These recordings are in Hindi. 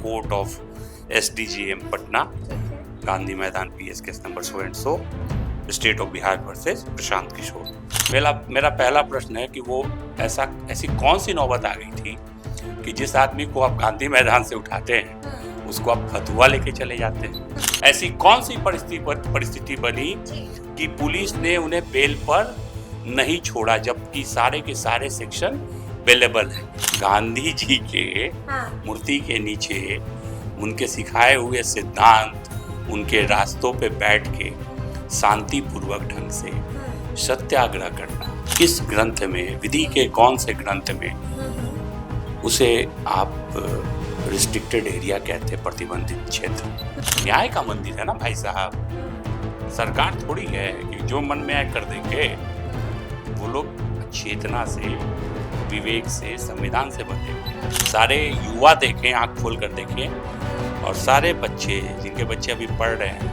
Court of SDGM Patna, Gandhi Maidan PS case number so and so, state of Bihar versus Prashant Kishor. मेरा पहला प्रश्न है कि वो ऐसी कौन सी नौबत आ गई थी कि जिस आदमी को आप गांधी मैदान से उठाते हैं उसको आप फतुआ लेके चले जाते हैं? ऐसी कौन सी परिस्थिति बनी कि पुलिस ने उन्हें बेल पर नहीं छोड़ा जबकि सारे के सारे सेक्शन अवेलेबल है? गांधी जी के मूर्ति के नीचे उनके सिखाए हुए सिद्धांत, उनके रास्तों पे बैठ के शांतिपूर्वक ढंग से सत्याग्रह करना, किस ग्रंथ में, विधि के कौन से ग्रंथ में उसे आप रिस्ट्रिक्टेड एरिया कहते, प्रतिबंधित क्षेत्र? न्याय का मंदिर है ना भाई साहब, सरकार थोड़ी है कि जो मन में आए कर देंगे। वो लोग चेतना से, विवेक से, संविधान से बंधे। सारे युवा देखें, आंख खोल कर देखें, और सारे बच्चे, जिनके बच्चे अभी पढ़ रहे हैं,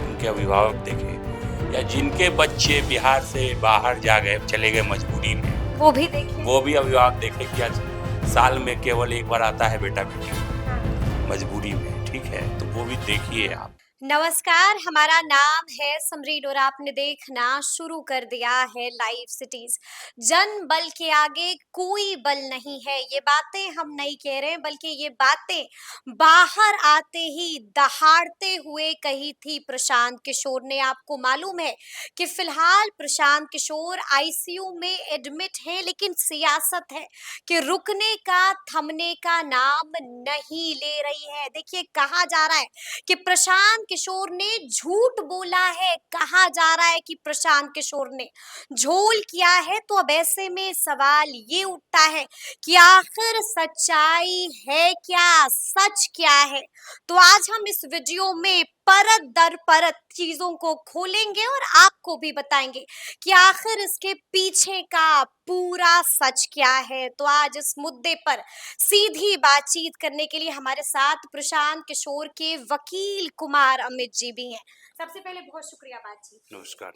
उनके अभिभावक देखें, या जिनके बच्चे बिहार से बाहर जा गए, चले गए मजबूरी में, वो भी देखें, वो भी अभिभावक देखें कि आज साल में केवल एक बार आता है बेटा बेटी मजबूरी में, ठीक है? तो वो भी देखिए आप। नमस्कार, हमारा नाम है समरीन और आपने देखना शुरू कर दिया है लाइव सिटीज। जन बल के आगे कोई बल नहीं है, ये बातें हम नहीं कह रहे हैं, बल्कि ये बातें बाहर आते ही दहाड़ते हुए कही थी प्रशांत किशोर ने। आपको मालूम है कि फिलहाल प्रशांत किशोर आईसीयू में एडमिट हैं, लेकिन सियासत है कि रुकने का, थमने का नाम नहीं ले रही है। देखिए, कहा जा रहा है कि प्रशांत किशोर ने झूठ बोला है, कहा जा रहा है कि प्रशांत किशोर ने झोल किया है। तो अब ऐसे में सवाल ये उठता है कि आखिर सच्चाई है क्या, सच क्या है? तो आज हम इस वीडियो में परत दर परत चीजों को खोलेंगे और आपको भी बताएंगे कि आखिर इसके पीछे का पूरा सच क्या है। तो आज इस मुद्दे पर सीधी बातचीत करने के लिए हमारे साथ प्रशांत किशोर के वकील कुमार अमित जी भी हैं। सबसे पहले बहुत शुक्रिया बातचीत। नमस्कार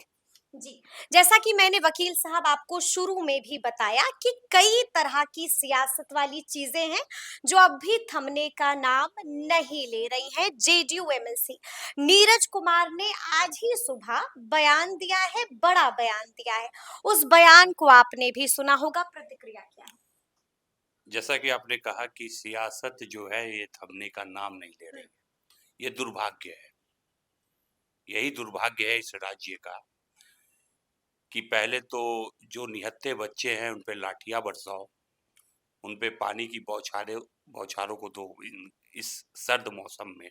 जी, जैसा कि मैंने वकील साहब आपको शुरू में भी बताया कि कई तरह की सियासत वाली चीजें हैं जो अब भी थमने का नाम नहीं ले रही हैं। जेडीयू एमएलसी नीरज कुमार ने आज ही सुबह बयान दिया है, बड़ा बयान दिया है। उस बयान को आपने भी सुना होगा, प्रतिक्रिया क्या है? जैसा कि आपने कहा कि सियासत जो है ये थमने का नाम नहीं ले रही है, ये दुर्भाग्य है। यही दुर्भाग्य है इस राज्य का कि पहले तो जो निहत्थे बच्चे हैं उन पे लाठियां बरसाओ, उन पे पानी की बौछारों को दो इस सर्द मौसम में,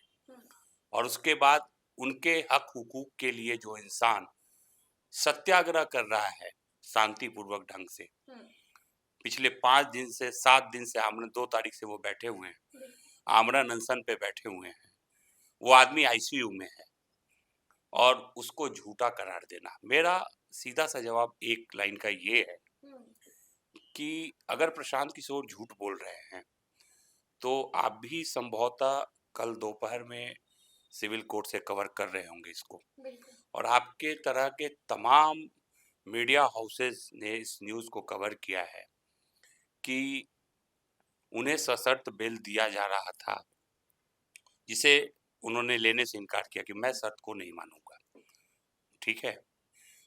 और उसके बाद उनके हक हुकूक के लिए जो इंसान सत्याग्रह कर रहा है शांतिपूर्वक ढंग से, पिछले 5 दिन से 7 दिन से, आमरण 2 तारीख से वो बैठे हुए हैं, आमरण अनशन पे बैठे हुए हैं, वो आदमी आईसीयू में है, और उसको झूठा करार देना। मेरा सीधा सा जवाब एक लाइन का ये है कि अगर प्रशांत किशोर झूठ बोल रहे हैं तो आप भी संभवतः कल दोपहर में सिविल कोर्ट से कवर कर रहे होंगे इसको, और आपके तरह के तमाम मीडिया हाउसेस ने इस न्यूज़ को कवर किया है कि उन्हें सशर्त बेल दिया जा रहा था, जिसे उन्होंने लेने से इनकार किया कि मैं शर्त को नहीं मानूंगा। ठीक है,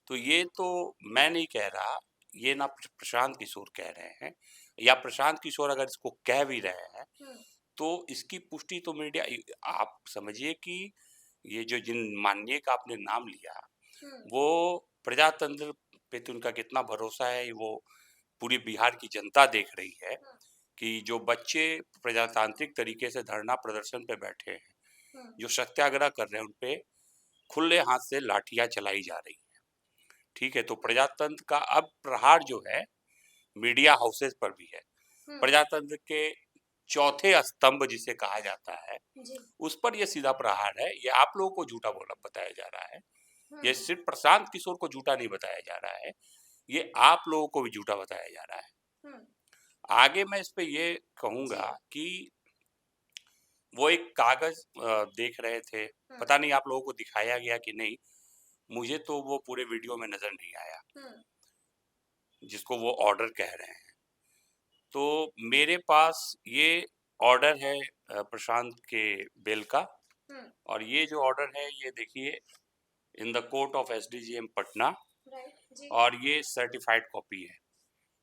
तो ये तो मैं नहीं कह रहा, ये ना प्रशांत किशोर कह रहे हैं, या प्रशांत किशोर अगर इसको कह भी रहे हैं तो इसकी पुष्टि तो मीडिया, आप समझिए कि ये जो जिन माननीय का आपने नाम लिया, वो प्रजातंत्र पे तो उनका कितना भरोसा है, वो पूरी बिहार की जनता देख रही है कि जो बच्चे प्रजातांत्रिक तरीके से धरना प्रदर्शन पे बैठे हैं, जो सत्याग्रह कर रहे हैं, उन पे खुले हाथ से लाठियां चलाई जा रही है। ठीक है, तो प्रजातंत्र का अब प्रहार जो है मीडिया हाउसेस पर भी है। प्रजातंत्र के चौथे स्तंभ जिसे कहा जाता है, उस पर यह सीधा प्रहार है। ये आप लोगों को झूठा बोला बताया जा रहा है, ये सिर्फ प्रशांत किशोर को झूठा नहीं बताया जा रहा है, ये आप लोगों को भी झूठा बताया जा रहा है। आगे मैं इस पे ये कहूंगा कि वो एक कागज देख रहे थे, पता नहीं आप लोगों को दिखाया गया कि नहीं, मुझे तो वो पूरे वीडियो में नजर नहीं आया, जिसको वो ऑर्डर कह रहे हैं। तो मेरे पास ये ऑर्डर है प्रशांत के बेल का, हम्म, और ये जो ऑर्डर है ये देखिए in the court of SDGM Patna, right ji, और ये सर्टिफाइड कॉपी है।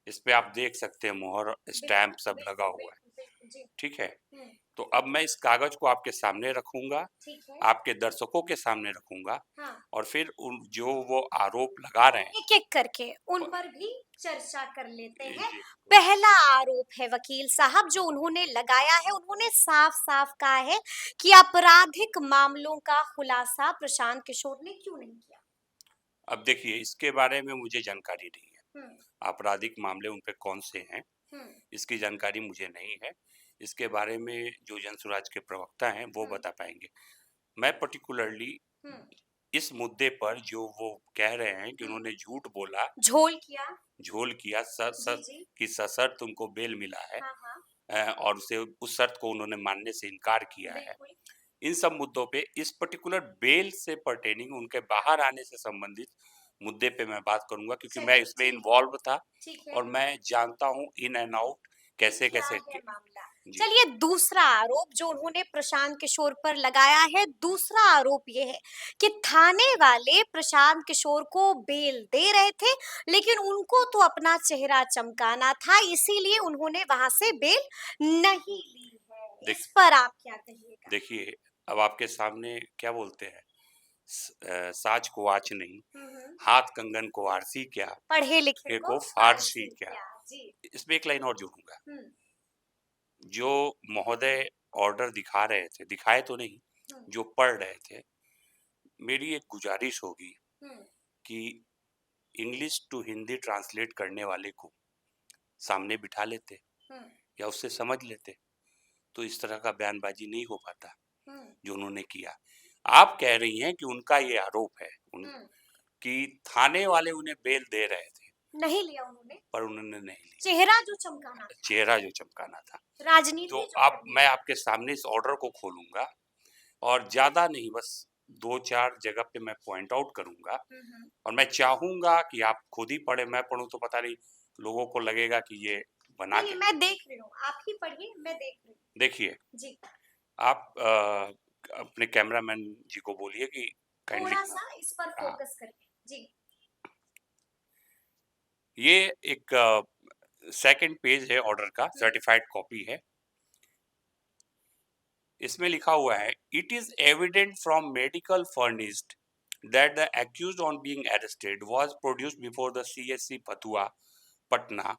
इस पे आप देख सकते हैं मोहर स्टैम्प बिल्कुल सब लगा बिल्कुल हुआ है। बिल्कुल बिल्कुल जी, ठीक है, हम्म, तो अब मैं इस कागज को आपके सामने रखूंगा, ठीक है, आपके दर्शकों के सामने रखूंगा, हाँ, और फिर उन जो वो आरोप लगा रहे हैं एक एक करके उन पर भी चर्चा कर लेते हैं। जी, पहला आरोप है वकील साहब जो उन्होंने लगाया है, उन्होंने साफ साफ कहा है कि आपराधिक मामलों का खुलासा प्रशांत किशोर ने क्यों नहीं किया। अब देखिए इसके बारे में मुझे जानकारी नहीं है, हम्म, आपराधिक मामले उन पे कौन से हैं हम्म, इसकी जानकारी मुझे नहीं है। इसके बारे में जो जनसुराज के प्रवक्ता हैं वो हम्म, बता पाएंगे। मैं पर्टिकुलरली हम्म, इस मुद्दे पर जो वो कह रहे हैं कि हम्म, उन्होंने झूठ बोला, झोल किया, झोल किया, सर जी सर जी, कि सशर्त तुमको बेल मिला है, हाँ हाँ, और उसे उस शर्त को उन्होंने मानने से इनकार किया है। बिल्कुल, इन सब मुद्दों पे इस पर्टिकुलर बेल से पर्टेनिंग उनके बाहर आने से संबंधित मुद्दे पे मैं बात करूंगा, क्योंकि मैं चलिए इसमें ठीक है, इन्वॉल्व था ठीक है, और मैं जानता हूँ इन एंड आउट कि कैसे क्या कैसे है मामला। जी। चलिए दूसरा आरोप जो उन्होंने प्रशांत किशोर पर लगाया है, दूसरा आरोप ये है कि थाने वाले प्रशांत किशोर को बेल दे रहे थे, लेकिन उनको तो अपना चेहरा चमकाना था, इसीलिए उन्होंने वहां से बेल नहीं ली है। देख इस पर आप क्या कहिएगा। देखिए अब आपके सामने क्या बोलते हैं, साज को आँच नहीं, हाथ कंगन को आरसी क्या, पढ़े लिखे के को को फारसी फारसी क्या। क्या, जी, इसमें एक लाइन और जोड़ूंगा, हम्म, जो महोदय ऑर्डर दिखा रहे थे, दिखाए तो नहीं, हम्म, जो पढ़ रहे थे, मेरी एक गुजारिश होगी हम्म, कि इंग्लिश टू हिंदी ट्रांसलेट करने वाले को सामने बिठा लेते हम्म, या उससे समझ लेते, तो इस तरह का बयानबाजी नहीं हो पाता हम्म, जो उन्होंने किया। आप कह रही हैं कि उनका ये आरोप है हम्म, कि थाने वाले उन्हें बेल दे रहे थे, नहीं लिया उन्होंने, पर उन्होंने नहीं लिया, चेहरा जो चमकाना था, चेहरा जो चमकाना था। तो राजनीति जो अब करनी मैं थी। आपके सामने इस ऑर्डर को खोलूंगा और ज्यादा नहीं, बस दो चार जगह पे मैं पॉइंट आउट करूंगा, और मैं चाहूंगा कि आप खुद ही पढ़े, मैं पढ़ूं तो पता नहीं लोगों को लगेगा कि ये बना नहीं के। मैं देख रही हूँ, आप ही पढ़िए, मैं देख रही हूँ। देखिए जी, आप अपने कैमरामैन जी को बोलिए कि काइंडली, थोड़ा सा इस पर हाँ, फोकस करके। जी, ये एक सेकंड पेज है ऑर्डर का, सर्टिफाइड कॉपी है। इसमें लिखा हुआ है, it is evident from medical furnished that the accused on being arrested was produced before the CSC Patua Patna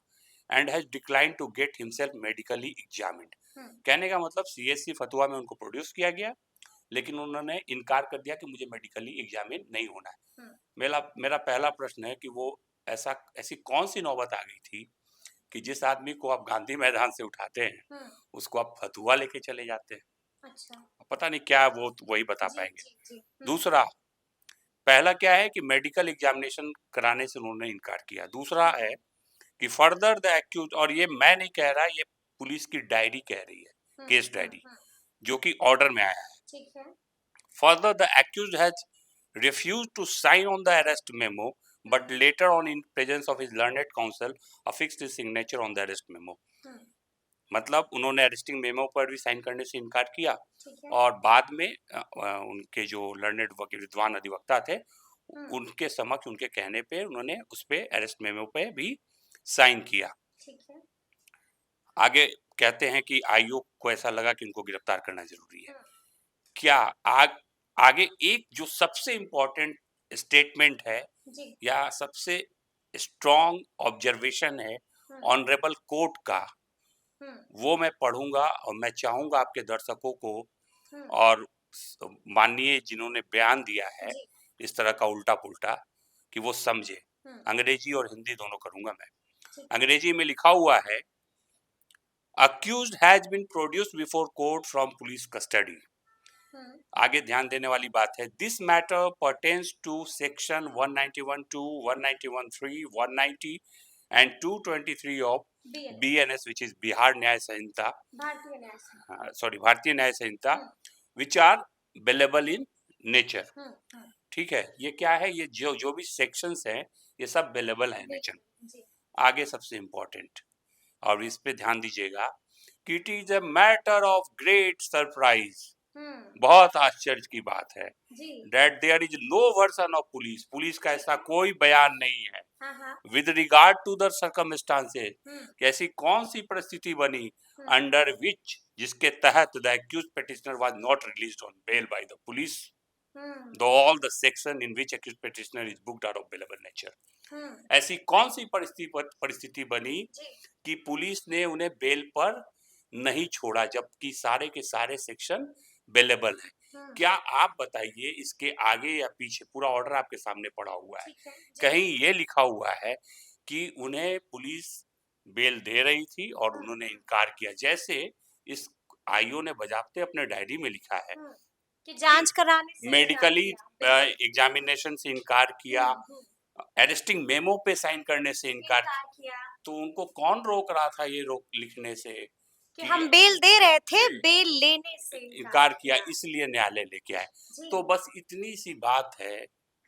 and has declined to get himself medically examined। कहने का मतलब CSC फतुआ में उनको प्रोड्यूस किया गया, लेकिन उन्होंने इनकार कर दिया कि मुझे मेडिकली एग्जामिन नहीं होना है। मेरा मेरा पहला प्रश्न है कि वो ऐसी कौन सी नौबत आ गई थी कि जिस आदमी को आप गांधी मैदान से उठाते हैं उसको आप फतुआ लेके चले जाते हैं। अच्छा, पता नहीं क्या, वो तो वही बता जी पाएंगे। जी जी, दूसरा, पहला क्या है कि मेडिकल एग्जामिनेशन कराने से उन्होंने इनकार किया। दूसरा है कि फर्दर द एक्यूज, और ये मैं नहीं कह रहा, ये पुलिस की डायरी कह रही है, केस डायरी, जो कि ऑर्डर में आया है। ठीक है, further the accused has refused to sign on the arrest memo, but later on in presence of his learned counsel affixed his signature on the arrest memo। मतलब उन्होंने अरेस्टिंग मेमो पर भी साइन करने से इनकार किया, ठीक है, और बाद में उनके जो लर्नेड वकील विद्वान अधिवक्ता थे उनके समक्ष उनके कहने पे उन्होंने उस पे अरेस्ट मेमो पे भी साइन किया। ठीक है, आगे कहते हैं कि आयोग को ऐसा लगा कि उनको गिरफ्तार करना जरूरी है। क्या आगे एक जो सबसे इम्पोर्टेंट स्टेटमेंट है जी, या सबसे स्ट्रॉन्ग ऑब्जर्वेशन है ऑनरेबल कोर्ट का, वो मैं पढ़ूंगा, और मैं चाहूंगा आपके दर्शकों को और माननीय जिन्होंने बयान दिया है जी, इस तरह का उल्टा पुल्टा, कि वो समझे। अंग्रेजी और हिंदी दोनों करूंगा मैं। अंग्रेजी में लिखा हुआ है, accused has been produced before court from police custody. आगे ध्यान देने वाली बात है, this matter pertains to section 191 to 191(3), 190 and 223 of BNS, which is Bihar Nyaya Sanhita, Bharatiya Nyaya Sanhita, sorry Bharatiya Nyaya Sanhita, which are available in nature. ठीक है, ये क्या है, ये जो भी सेक्शंस हैं ये सब अवेलेबल है नेचर। आगे सबसे इम्पोर्टेंट, और इस पे ध्यान दीजिएगा कि it is a matter of great surprise, hmm, बहुत आश्चर्य की बात है, जी, that there is no version of police, police का ऐसा कोई बयान नहीं है हाँ हाँ, with regard to the circumstances, hmm, कि ऐसी कौन सी परिस्थिति बनी हम्म, अंडर विच, जिसके तहत the accuse petitioner was not released on bail by the police, hmm, though all the section in which accuse petitioner is booked are of bailable nature. Hmm, ऐसी कौन सी परिस्थिति बनी जी, कि पुलिस ने उन्हें बेल पर नहीं छोड़ा, जबकि सारे के सारे सेक्शन बेलेबल है। हम्म, क्या आप बताइए, इसके आगे या पीछे पूरा ऑर्डर आपके सामने पड़ा हुआ है, ठीक है, जी, कहीं ये लिखा हुआ है कि उन्हें पुलिस बेल दे रही थी और हम्म, उन्होंने इनकार किया, जैसे इस आईओ ने बजाबते अपने डायरी में लिखा है हम्म, कि कि जांच कराने से इनकार मेडिकली किया, बिल्कुल, एग्जामिनेशन से इनकार किया, हम्म, अरेस्टिंग मेमो पे साइन करने से इनकार किया, इनकार किया तो उनको कौन रोक रहा था ये रोक लिखने से कि कि हम बेल दे रहे थे, जी, बेल लेने से इनकार इनकार किया, किया, इसलिए न्यायालय लेके आए। जी, तो बस इतनी सी बात है,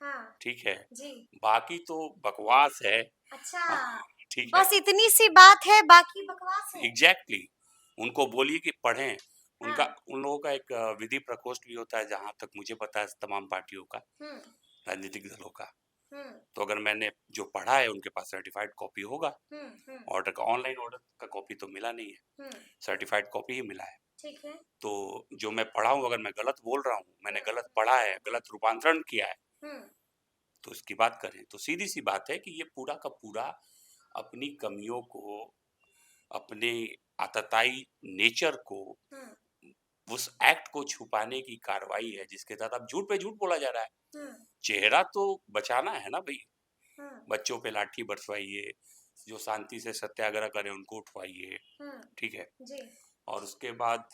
हाँ, ठीक है, जी, बाकी तो बकवास है। अच्छा, हाँ, ठीक है, बस इतनी सी बात है, बाकी बकवास है, एग्जैक्टली, उनको बोलिए कि पढ़ें। उनका हाँ, उन लोगों का एक विधि प्रकोष्ठ भी होता है, जहां तक मुझे पता है तमाम पार्टियों का, हम्म, राजनीतिक दलों का। हम्म, तो अगर मैंने जो पढ़ा है उनके पास सर्टिफाइड कॉपी होगा, हम्म, ऑर्डर का, ऑनलाइन ऑर्डर का कॉपी तो मिला नहीं है, हम्म, सर्टिफाइड कॉपी ही मिला है। ठीक है, तो जो मैं पढ़ा हूँ, अगर मैं गलत बोल रहा हूँ, मैंने हम्म, गलत पढ़ा है, गलत रूपांतरण किया है, हम्म, तो इसकी बात करें तो सीधी सी बात है कि ये पूरा का पूरा अपनी कमियों को, अपने आतताई नेचर को, हम्म, उस एक्ट को छुपाने की कार्रवाई है, जिसके तहत अब झूठ पे झूठ बोला जा रहा है। हम्म, चेहरा तो बचाना है ना भाई, हम्म, बच्चों पे लाठी बरसवाइए, जो शांति से सत्याग्रह करें उनको उठवाइए, ठीक है, जी, और उसके बाद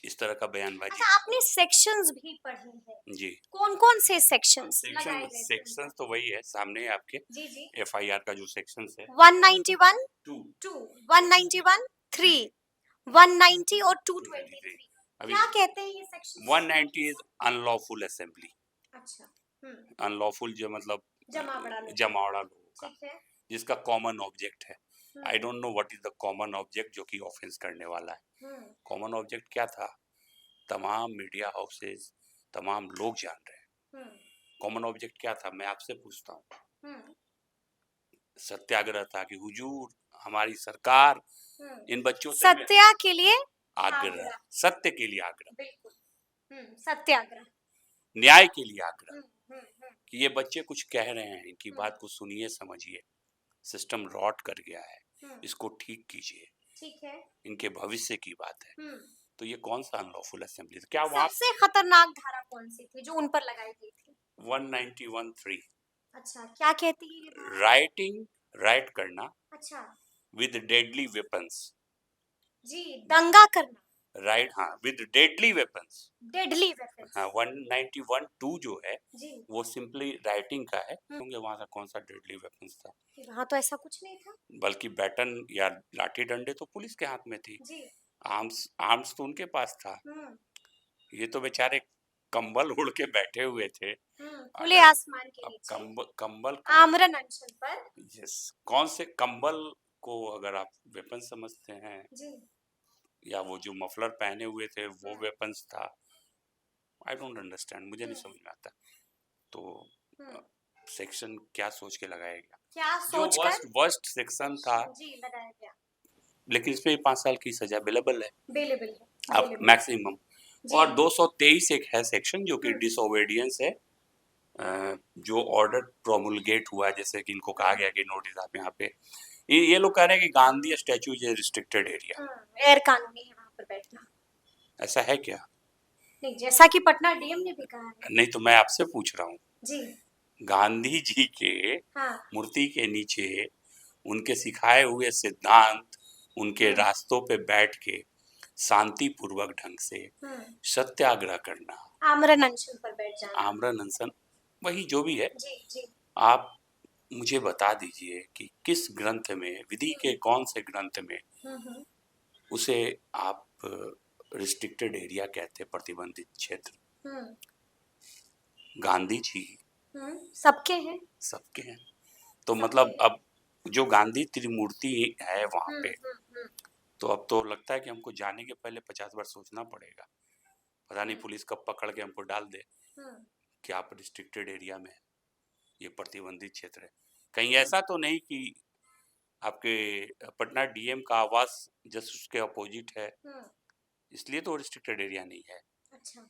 इस तरह का बयानबाजी। अच्छा, आपने सेक्शंस भी पढ़े हैं, जी, कौन-कौन से सेक्शंस सेक्शन लगाए गए थे उन सेक्शन पर? तो वही है सामने आपके, जी, जी, एफआईआर का जो सेक्शन है, 191, टू 2, 191, 3, थ्री 190 और 223। 223, अभी क्या कहते हैं ये सेक्शंस? 190 इज अनलॉफुल असेंबली, अच्छा, हुँ, अनलॉफुल जो मतलब जमावड़ा लोग, जमावड़ा लोगों का, ठीक है, जिसका कॉमन ऑब्जेक्ट है। Hmm, I don't know what is the common object जो कि ऑफेंस करने वाला है। हुँ, कॉमन ऑब्जेक्ट क्या था, तमाम मीडिया हाउसेस, तमाम लोग जान रहे हैं। हुँ, कॉमन ऑब्जेक्ट क्या था, मैं आपसे पूछता हूँ। हुँ, सत्याग्रह था कि हुजूर हमारी सरकार हुँ, इन बच्चों से सत्या के लिए आग्रह, आग्रह, सत्य के लिए आग्रह, बिल्कुल, सत्याग्रह, न्याय के लिए आग्रह, हुँ, हुँ, हुँ, कि ये बच्चे कुछ कह रहे हैं, इनकी हुँ, बात को सुनिए, समझिए, सिस्टम रॉट कर गया है, हुँ, इसको ठीक कीजिए, ठीक है, इनके भविष्य की बात है। हुँ, तो ये कौन सा अनलॉफुल असेंबली था, क्या वहां सबसे खतरनाक धारा कौन-सी थी जो उन पर लगाई गई थी? 191(3), अच्छा, क्या कहती है ये धारा? राइटिंग, राइट करना अच्छा, विद डेडली वेपन्स, जी, दंगा करना, राइट, हाँ, with deadly weapons. Deadly weapons, हाँ, 191(2) जो है जी, वो सिंपली राइटिंग का है, हुँ, होंगे वहां का कौन सा डेडली वेपन्स था, वहाँ तो ऐसा कुछ नहीं था, बल्कि बैटन या लाठी डंडे तो पुलिस के हाथ में थी, जी, आर्म्स आर्म्स तो उनके पास था। हुँ, ये तो बेचारे कंबल ओढ़ के बैठे हुए थे। खुले अगर आसमान के अब नीचे, कंबल कंबल कौन, आमरण अनशन पर, यस, कौन से कंबल को अगर आप वेपन समझते हैं, जी, या वो जो मफलर पहने हुए थे वो हुँ, वेपन्स था, आई डोंट अंडरस्टैंड, मुझे नहीं हुँ, समझ में आता। तो हुँ, सेक्शन क्या सोच के लगाया गया, क्या जो सोचकर वर्स्ट वर्स्ट सेक्शन था, जी, लगाया गया, लेकिन इसमें 5 साल की सजा अवेलेबल है, अवेलेबल है, अब अवेलेबल है, मैक्सिमम। जी, और 223 एक है सेक्शन जो कि हुँ, डिसओबीडियंस है, जो ऑर्डर प्रोमुलगेट हुआ है, जैसे कि इनको कहा हुँ, गया कि नोटिस आप यहाँ पे, ये लोग कह रहे हैं कि Gandhi statue is restricted area, गैर कानूनी है वहाँ पर बैठना, ऐसा है क्या? नहीं, जैसा कि पटना डीएम ने भी कहा है, नहीं, तो मैं आपसे पूछ रहा हूँ, जी, गांधी जी के हाँ, मूर्ति के नीचे उनके सिखाए हुए सिद्धांत, उनके हुँ, रास्तों पे बैठ के शांतिपूर्वक ढंग से हुँ, सत्याग्रह करना, आमरण अनशन पर बैठ जाना, आमरण अनशन, वही जो भी है, जी, जी, आप मुझे बता दीजिए कि किस ग्रंथ में, विधि हुँ, के कौन से ग्रंथ में हुँ, उसे आप रिस्ट्रिक्टेड एरिया कहते हैं, प्रतिबंधित क्षेत्र। हुँ, गांधी जी सबके हैं, सबके हैं, तो सबके मतलब हैं, अब जो गांधी त्रिमूर्ति है वहां हुँ, पे, हुँ, हुँ, तो अब तो लगता है कि हमको जाने के पहले 50 बार सोचना पड़ेगा। पता नहीं पुलिस कब पकड़ के हमको डाल दे कि आप रिस्ट्रिक्टेड एरिया में हैं, ये प्रतिबंधित क्षेत्र है। कहीं ऐसा तो नहीं कि आपके पटना डीएम का आवास जस्ट उसके अपोजिट है, इसलिए तो रिस्ट्रिक्टेड एरिया नहीं है। अच्छा।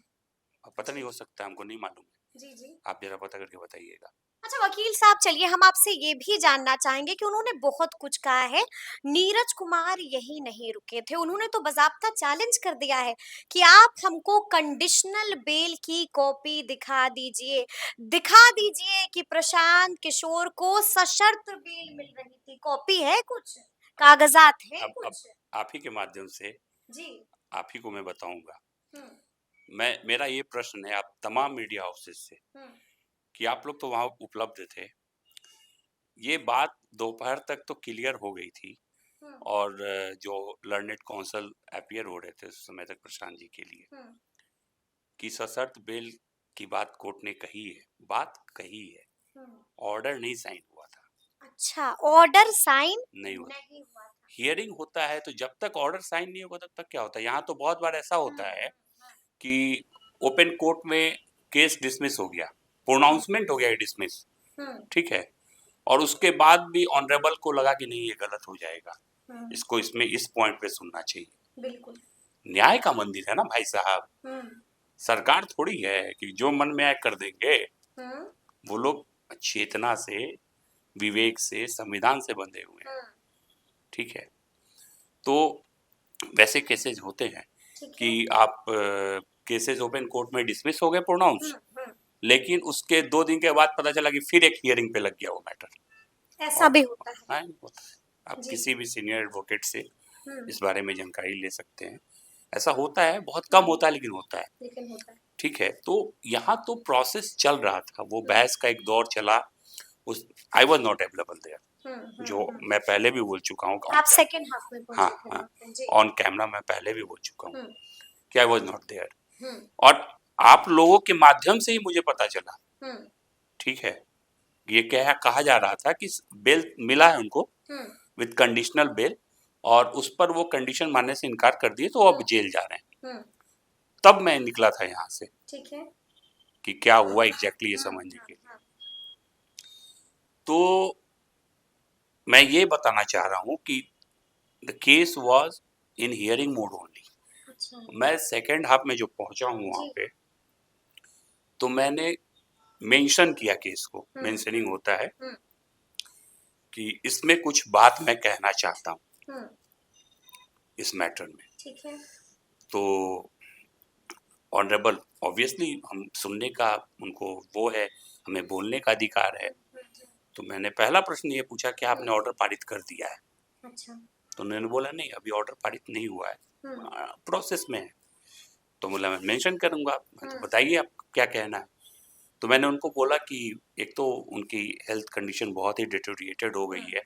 अब पता नहीं, हो सकता है, हमको नहीं मालूम है। जी, जी। आप जरा पता करके बताइएगा। अच्छा वकील साहब, चलिए हम आपसे ये भी जानना चाहेंगे कि उन्होंने बहुत कुछ कहा है। नीरज कुमार यही नहीं रुके थे, उन्होंने तो बाज़ाब्ता चैलेंज कर दिया है कि आप हमको कंडीशनल बेल की कॉपी दिखा दीजिए कि प्रशांत किशोर को सशर्त बेल मिल रही थी। कॉपी है कुछ? कागजात है अब कुछ? आप ही के माध्यम से जी। आप ही को मैं बताऊंगा। हम्म। मेरा ये प्रश्न है आप तमाम मीडिया हाउसेस से कि आप लोग तो वहां उपलब्ध थे, ये बात दोपहर तक तो क्लियर हो गई थी और जो लर्नेड कौंसल अपीयर हो रहे थे उस समय तक प्रशांत जी के लिए कि सशर्त बेल की बात कोर्ट ने कही है, बात कही है, ऑर्डर नहीं साइन हुआ था। अच्छा, ऑर्डर साइन नहीं हुआ। नहीं हुआ था। हियरिंग होता है तो जब तक ऑर्डर साइन नहीं होगा तब तक क्या होता है। यहाँ तो बहुत बार ऐसा होता है कि ओपन कोर्ट में केस डिसमिस हो गया, प्रोनाउंसमेंट हो गया डिसमिस, ठीक है, और उसके बाद भी ऑनरेबल को लगा कि नहीं ये गलत हो जाएगा, इसको इसमें इस पॉइंट पे सुनना चाहिए। बिल्कुल। न्याय का मंदिर है ना भाई साहब, सरकार थोड़ी है कि जो मन में आए कर देंगे। वो लोग चेतना से, विवेक से, संविधान से बंधे हुए हैं, ठीक है। तो वैसे केसेस होते हैं कि आप केसेस ओपन कोर्ट में डिसमिस हो गए प्रोनाउंस, लेकिन उसके 2 दिन के बाद पता चला कि फिर एक हियरिंग पे लग गया वो मैटर। ऐसा भी होता है। हाँ, होता है। आप किसी भी सीनियर एडवोकेट से इस बारे में जानकारी ले सकते हैं। ऐसा होता है, बहुत कम होता है लेकिन होता है। ठीक है, तो यहाँ तो प्रोसेस चल रहा था, वो बहस का एक दौर चला। उस I was not available there, जो मैं पहले भी बोल चुका हूँ। आप सेकंड हाफ में हाँ पहुंचे थे हाँ, वहाँ पे। जी। ऑन कैमरा मैं पहले भी बोल चुका हूँ कि आई वाज नॉट देयर, और आप लोगों के माध्यम से ही मुझे पता चला, ठीक है। ये क्या कहा जा रहा था कि बेल मिला है उनको विद कंडीशनल बेल, और उस पर वो कंडीशन मानने से इनकार कर दिए तो अब जेल जा रहे हैं। तब मैं निकला था यहाँ से, ठीक है, कि क्या हुआ एग्जैक्टली ये समझने के लिए। तो मैं ये बताना चाह रहा हूँ कि the case was in hearing mode only. मैं सेकेंड हाफ में जो पहुंचा हूँ वहां पे, तो मैंने मेंशन किया केस को, मेंशनिंग होता है कि इसमें कुछ बात मैं कहना चाहता हूँ इस मैटर में। ठीक है। तो ऑनरेबल ऑब्वियसली हम सुनने का उनको वो है, हमें बोलने का अधिकार है। तो मैंने पहला प्रश्न ये पूछा कि आपने ऑर्डर पारित कर दिया है? अच्छा। तो उन्होंने बोला नहीं, अभी ऑर्डर पारित नहीं हुआ है, प्रोसेस में है। तो बोला मैं मेंशन करूंगा, तो बताइए आप क्या कहना है। तो मैंने उनको बोला कि एक तो उनकी हेल्थ कंडीशन बहुत ही डिटोरिएटेड हो गई है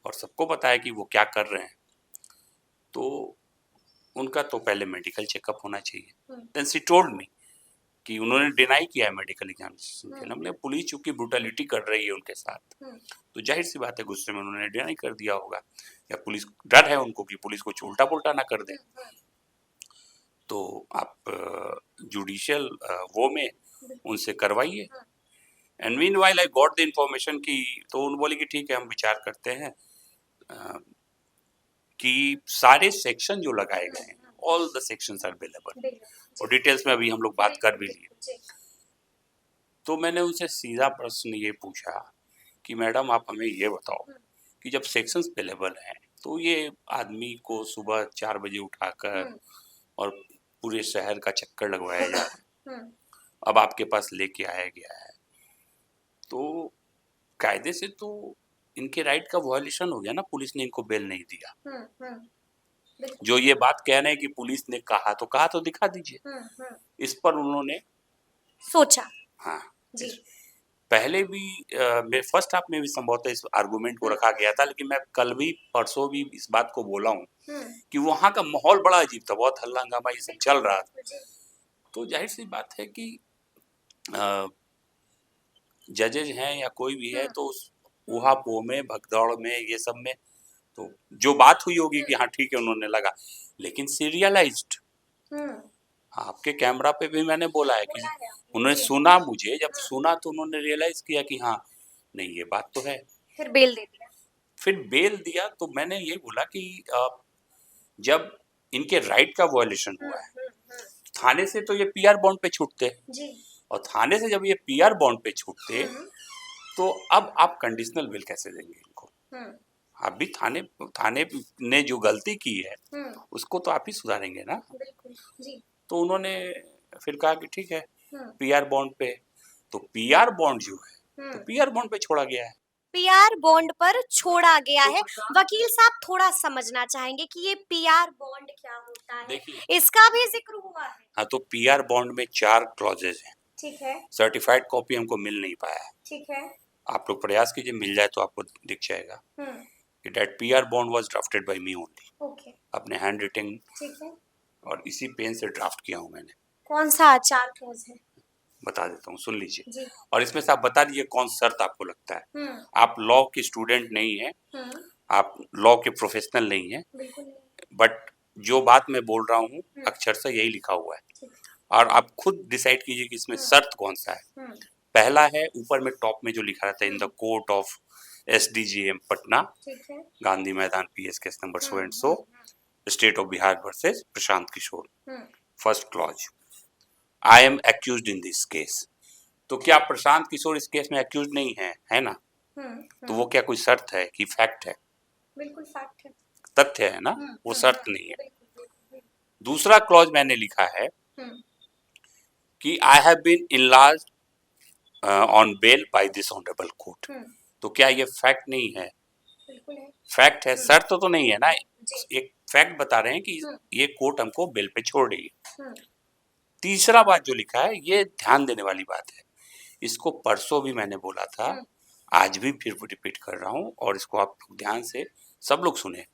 और सबको पता है कि वो क्या कर रहे हैं, तो उनका तो पहले मेडिकल चेकअप होना चाहिए। देन शी टोल्ड मी कि उन्होंने डिनाई किया है मेडिकल एग्जामिनेशन के लिए। पुलिस चूंकि ब्रूटलिटी कर रही है उनके साथ, तो जाहिर सी बात है गुस्से में उन्होंने डिनाई कर दिया होगा, या पुलिस डर है उनको कि पुलिस कुछ उल्टा पुल्टा ना कर दे। तो आप जुडिशियल वो में उनसे करवाइए। And meanwhile I got the information की, तो उन्होंने बोली कि ठीक है हम विचार करते हैं कि सारे सेक्शन जो लगाए गए हैं, all the sections are available, और डिटेल्स में अभी हम लोग बात कर भी लिए। तो मैंने उनसे सीधा प्रश्न ये पूछा कि मैडम आप हमें ये बताओ कि जब सेक्शंस अवेलेबल हैं तो ये आदमी को सुबह 4 बजे उठाकर और पूरे शहर का चक्कर लगवाया जा रहा है, अब आपके पास लेके आया गया है, तो कायदे से तो इनके राइट का वायलेशन हो गया ना, पुलिस ने इनको बेल नहीं दिया। जो ये बात कह रहे हैं कि पुलिस ने कहा तो दिखा दीजिए। इस पर उन्होंने सोचा। हाँ जी। पहले भी मैं फर्स्ट हाफ में भी संभवतः इस आर्गुमेंट को रखा गया था, लेकिन मैं कल भी परसों भी इस बात को बोला हूँ कि वहाँ का माहौल बड़ा अजीब था, बहुत हल्ला हंगामा ये सब चल रहा था। तो जाहिर सी बात है कि जजेज हैं या कोई भी है तो उस उहापोह में, भगदौड़ में, ये सब में तो जो बात हुई होगी कि हाँ ठीक है उन्होंने लगा, लेकिन सीरियलाइज्ड आपके कैमरा पे भी मैंने बोला है कि उन्होंने सुना, मुझे जब सुना तो उन्होंने रियलाइज किया कि हाँ नहीं ये बात तो है, फिर बेल दे दिया। फिर बेल दिया। तो मैंने ये बोला कि जब इनके राइट का वायलेशन हुआ है थाने से तो ये पीआर बॉन्ड पे छूटते जी। और थाने से जब ये पीआर बॉन्ड पे छूटते तो अब आप कंडीशनल बेल कैसे देंगे इनको? आप भी थाने थाने ने जो गलती की है उसको तो आप ही सुधारेंगे ना। बिल्कुल जी। तो उन्होंने फिर कहा कि ठीक है पीआर बॉन्ड पे, तो पीआर बॉन्ड जो है तो पीआर बॉन्ड पे छोड़ा गया है। पीआर बॉन्ड पर छोड़ा गया है। वकील साहब थोड़ा समझना चाहेंगे कि ये पीआर बॉन्ड क्या होता है, देखिए इसका भी जिक्र हुआ है। हाँ, तो पीआर बॉन्ड में 4 क्लॉजेज हैं। ठीक है। सर्टिफाइड कॉपी हमको मिल नहीं पाया है। ठीक है। आप लोग प्रयास कीजिए, मिल जाए तो आपको दिख जाएगा कि that PR bond was drafted bye me only. Okay. अपने हैंड रिटिंग ठीक है। और इसी पेन से ड्राफ्ट किया हूँ मैंने। कौन सा 4 क्लॉज है? बता देता हूँ, सुन लीजिए। जी। और इसमें से आप बता दीजिए कौन शर्त आपको लगता है। आप लॉ के स्टूडेंट नहीं है, आप लॉ के प्रोफेशनल नहीं है, बट जो बात मैं बोल रहा हूँ अक्षरशः यही लिखा हुआ है और आप खुद डिसाइड कीजिए कि इसमें शर्त कौन सा है। पहला है ऊपर में टॉप में जो लिखा रहता है in the court of SDGM Patna, Gandhi Maidan PS case number so and so, state of Bihar versus Prashant Kishor. First clause, I am accused in this case. तो क्या प्रशांत किशोर इस केस में एक्यूज नहीं है ना? तो वो क्या कोई शर्त है कि फैक्ट है? बिल्कुल फैक्ट है, तथ्य है ना, वो शर्त नहीं है। दूसरा क्लॉज मैंने लिखा है कि I have been enlarged on bail by this honourable court. तो क्या ये फैक्ट नहीं है? बिल्कुल है, फैक्ट है, शर्त तो नहीं है ना। एक फैक्ट बता रहे हैं कि ये कोर्ट हमको बेल पे छोड़ रही है। तीसरा बात जो लिखा है ये ध्यान देने वाली बात है, इसको परसों भी मैंने बोला था, आज भी फिर रिपीट कर रहा हूँ और इसको आप ध्यान से सब लोग सुने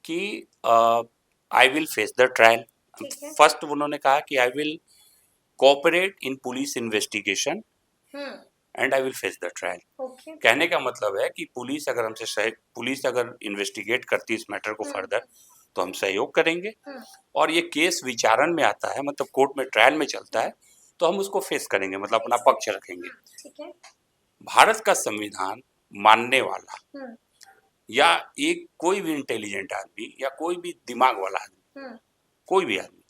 कि I will face the trial. First उन्होंने कहा कि I will cooperate in police investigation and I will face the trial. कहने का मतलब है कि पुलिस अगर हमसे पुलिस अगर इन्वेस्टिगेट करती है इस मैटर को फर्दर तो हम सहयोग करेंगे और ये केस विचारण में आता है, मतलब कोर्ट में ट्रायल में चलता है तो हम उसको फेस करेंगे, मतलब अपना पक्ष रखेंगे। ठीक है। भारत का संविधान मानने वाला या एक कोई भी इंटेलिजेंट आदमी या कोई भी दिमाग वाला आदमी, कोई भी आदमी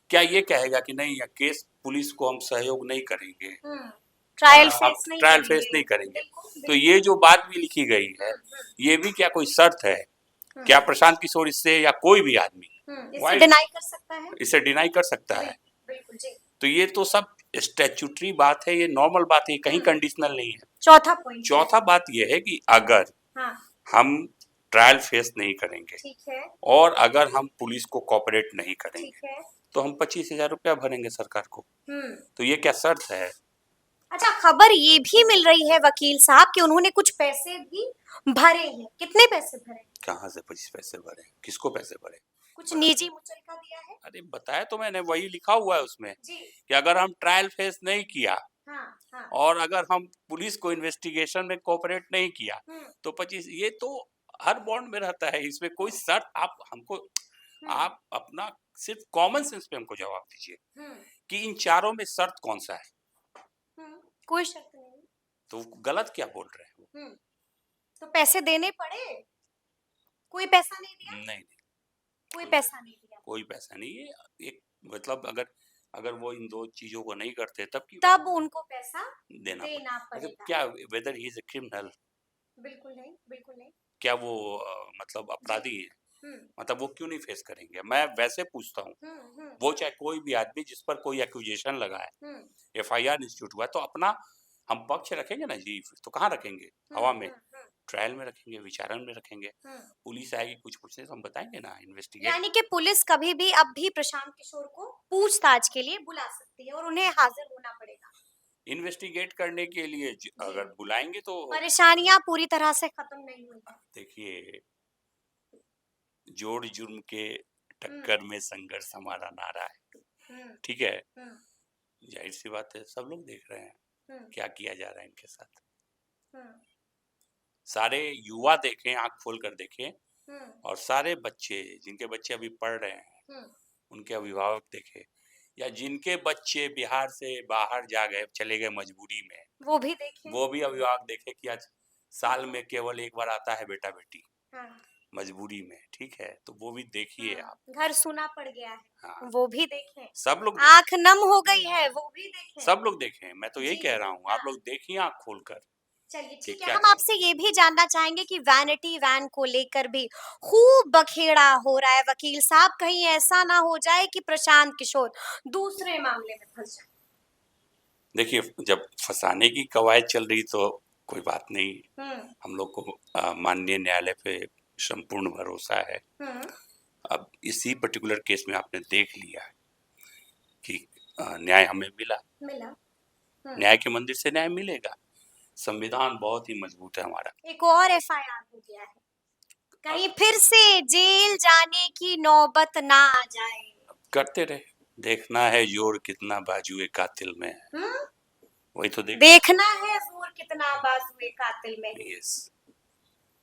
क्या ये कहेगा कि नहीं, या केस पुलिस को हम सहयोग नहीं करेंगे, ट्रायल फेस नहीं करेंगे। तो ये जो बात भी लिखी गई है ये भी क्या कोई शर्त है? क्या प्रशांत किशोर इससे या कोई भी आदमी इसे डिनाई कर सकता है? इसे डिनाई कर सकता है? तो ये तो सब स्टैट्यूटरी बात है, ये नॉर्मल बात है, कहीं कंडीशनल नहीं है। चौथा पॉइंट, चौथा बात ये है कि अगर हम ट्रायल फेस नहीं करेंगे, ठीक है, और अगर हम पुलिस को कोऑपरेट नहीं करेंगे तो हम 25,000 रुपया भरेंगे सरकार को। तो ये क्या शर्त है? अच्छा, खबर ये भी मिल रही है वकील साहब कि उन्होंने कुछ पैसे भी भरे हैं। कितने पैसे भरे? कहाँ से 25 पैसे भरे? किसको पैसे भरे? कुछ निजी मुचलका दिया है? अरे बताया तो मैंने, वही लिखा हुआ है उसमें कि अगर हम ट्रायल फेस नहीं किया और अगर हम पुलिस को इन्वेस्टिगेशन में कोऑपरेट नहीं किया तो 25, ये तो हर बॉन्ड में रहता है, इसमें कोई शर्त आप हमको आप अपना सिर्फ कॉमन सेंस पे हमको जवाब दीजिए कि इन चारों में शर्त कौन सा है? कोई शर्त नहीं। तो गलत क्या बोल रहे हैं? तो पैसे देने पड़े? कोई पैसा नहीं दिया? नहीं, कोई पैसा नहीं दिया, कोई पैसा नहीं है। एक मतलब अगर वो इन दो चीजों को नहीं करते तब उनको पैसा देना पड़ेगा। क्या weather he is a criminal? बिल्कुल नहीं, बिल्कुल नहीं। क्या वो मतलब अपराधी है? मतलब वो क्यों नहीं फेस करेंगे? मैं वैसे पूछता हूँ, वो चाहे कोई भी आदमी जिस पर कोई एक्यूजेशन लगा है, FIR इंस्टीट्यूट हुआ, तो अपना हम पक्ष रखेंगे ना जी, तो कहाँ रखेंगे? हवा में? ट्रायल में रखेंगे, विचारण में रखेंगे। पुलिस आएगी कुछ पूछने तो हम बताएंगे ना, इन्वेस्टिगेट। यानी कि पुलिस कभी भी अब भी प्रशांत किशोर को पूछताछ के लिए बुला सकती है और उन्हें हाजिर होना पड़ेगा इन्वेस्टिगेट करने के लिए। अगर बुलाएंगे तो परेशानियां पूरी तरह से खत्म नहीं होंगी। देखिए, जोड़ जुर्म के टक्कर में संघर्ष हमारा नारा है, ठीक है? जाहिर सी बात है, सब लोग देख रहे हैं क्या किया जा रहा है इनके साथ। सारे युवा देखें, आँख खोल कर देखें हम्म, और सारे बच्चे जिनके बच्चे अभी पढ़ रहे हैं, हम्म, उनके अभिभावक देखें या जिनके बच्चे बिहार से बाहर जा गए, चले गए मजबूरी में, वो भी देखें। वो भी अभिभावक देखें कि आज साल में केवल एक बार आता है बेटा-बेटी, हाँ, मजबूरी में, ठीक है? तो वो भी देखिए आप। घर सूना पड़ गया है, हाँ, वो भी देखें। सब लोग देखें, आँख नम हो गई है, वो भी देखें। सब लोग देखें, मैं तो यही जी, कह रहा हूँ, आप हाँ। लोग देखिए आँख खोलकर चलिए कि ठीक है, क्या हम क्या आपसे ये भी जानना चाहेंगे कि वैनिटी वैन को लेकर भी खूब बखेड़ा हो रहा है वकील साहब, कहीं ऐसा ना हो जाए कि प्रशांत किशोर दूसरे मामले में फंस जाए। देखिए, जब फँसाने की कवायद चल रही तो कोई बात नहीं, हम्म, हम लोग को माननीय न्यायालय पे संपूर्ण भरोसा है। हम्म, अब इसी पर्टिकुलर केस में आपने देख लिया कि न्याय हमें मिला, मिला। न्याय के मंदिर से न्याय मिलेगा। संविधान बहुत ही मजबूत है हमारा। एक और एफआईआर हो गया है, कहीं फिर से जेल जाने की नौबत ना आ जाए। करते रहे, देखना है जोर कितना बाजुए कातिल में है, हम्म, वही तो देखना है जोर कितना बाजुए कातिल में है। यस।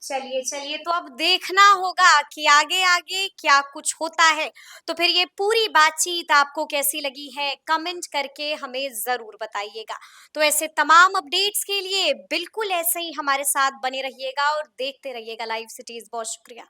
चलिए चलिए, तो अब देखना होगा कि आगे आगे क्या कुछ होता है। तो फिर ये पूरी बातचीत आपको कैसी लगी है, कमेंट करके हमें जरूर बताइएगा। तो ऐसे तमाम अपडेट्स के लिए बिल्कुल ऐसे ही हमारे साथ बने रहिएगा और देखते रहिएगा लाइव सिटीज। बहुत शुक्रिया।